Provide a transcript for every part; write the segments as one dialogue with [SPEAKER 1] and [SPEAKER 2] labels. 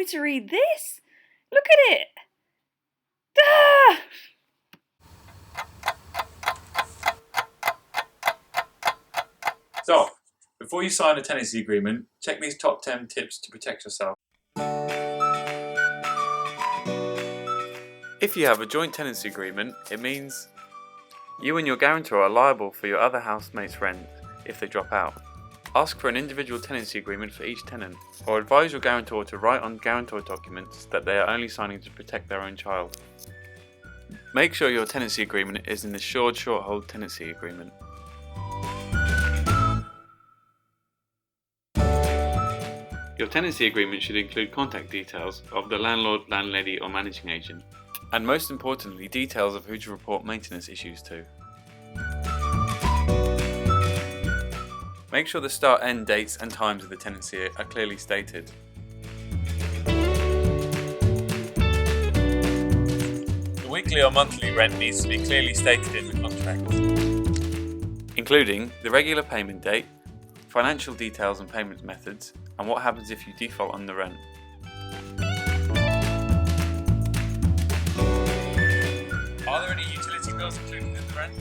[SPEAKER 1] me to read this? Look at it! Ah!
[SPEAKER 2] So, before you sign a tenancy agreement, check these top 10 tips to protect yourself. If you have a joint tenancy agreement, it means you and your guarantor are liable for your other housemate's rent if they drop out. Ask for an individual tenancy agreement for each tenant, or advise your guarantor to write on guarantor documents that they are only signing to protect their own child. Make sure your tenancy agreement is an assured short-hold tenancy agreement. Your tenancy agreement should include contact details of the landlord, landlady or managing agent, and most importantly, details of who to report maintenance issues to. Make sure the start-end dates and times of the tenancy are clearly stated. The weekly or monthly rent needs to be clearly stated in the contract, including the regular payment date, financial details and payment methods, and what happens if you default on the rent. Are there any utility bills included in the rent?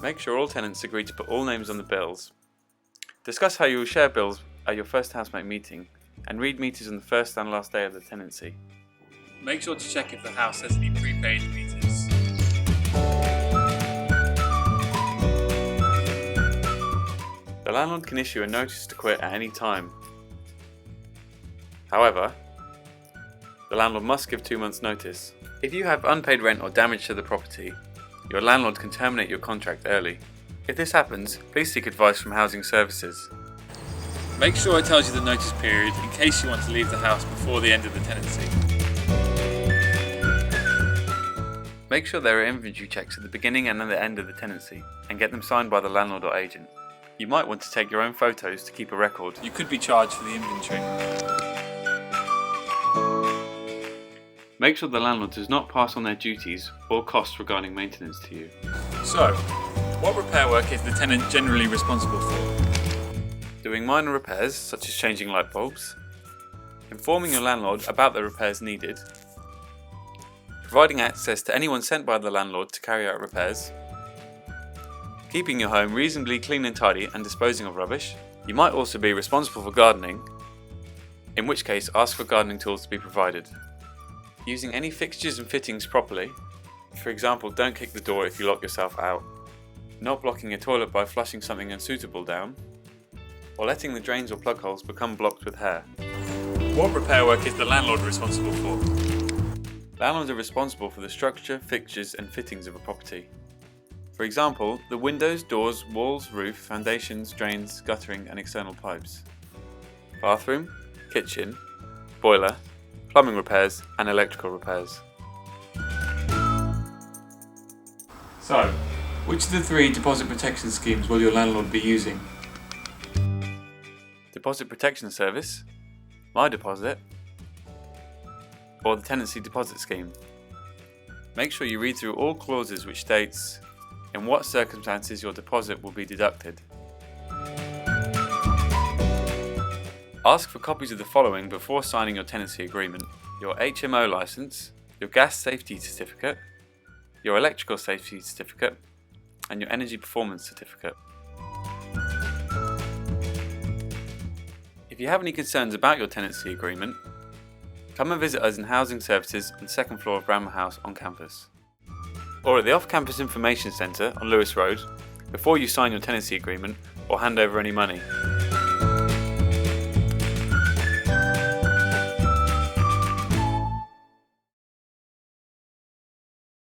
[SPEAKER 2] Make sure all tenants agree to put all names on the bills. Discuss how you will share bills at your first housemate meeting, and read meters on the first and last day of the tenancy. Make sure to check if the house has any prepaid meters. The landlord can issue a notice to quit at any time. However, the landlord must give 2 months' notice. If you have unpaid rent or damage to the property, your landlord can terminate your contract early. If this happens, please seek advice from housing services. Make sure it tells you the notice period in case you want to leave the house before the end of the tenancy. Make sure there are inventory checks at the beginning and at the end of the tenancy, and get them signed by the landlord or agent. You might want to take your own photos to keep a record. You could be charged for the inventory. Make sure the landlord does not pass on their duties or costs regarding maintenance to you. So, what repair work is the tenant generally responsible for? Doing minor repairs, such as changing light bulbs, informing your landlord about the repairs needed, providing access to anyone sent by the landlord to carry out repairs, keeping your home reasonably clean and tidy and disposing of rubbish. You might also be responsible for gardening, in which case ask for gardening tools to be provided. Using any fixtures and fittings properly, for example, don't kick the door if you lock yourself out, not blocking a toilet by flushing something unsuitable down, or letting the drains or plug holes become blocked with hair. What repair work is the landlord responsible for? Landlords are responsible for the structure, fixtures and fittings of a property. For example, the windows, doors, walls, roof, foundations, drains, guttering and external pipes. Bathroom, kitchen, boiler, plumbing repairs and electrical repairs. So, which of the 3 deposit protection schemes will your landlord be using? Deposit Protection Service, My Deposit, or the Tenancy Deposit Scheme. Make sure you read through all clauses which states in what circumstances your deposit will be deducted. Ask for copies of the following before signing your tenancy agreement: your HMO licence, your gas safety certificate, your electrical safety certificate, and your energy performance certificate. If you have any concerns about your tenancy agreement, come and visit us in Housing Services on the 2nd floor of Bramber House on campus, or at the Off-Campus Information Centre on Lewis Road before you sign your tenancy agreement or hand over any money.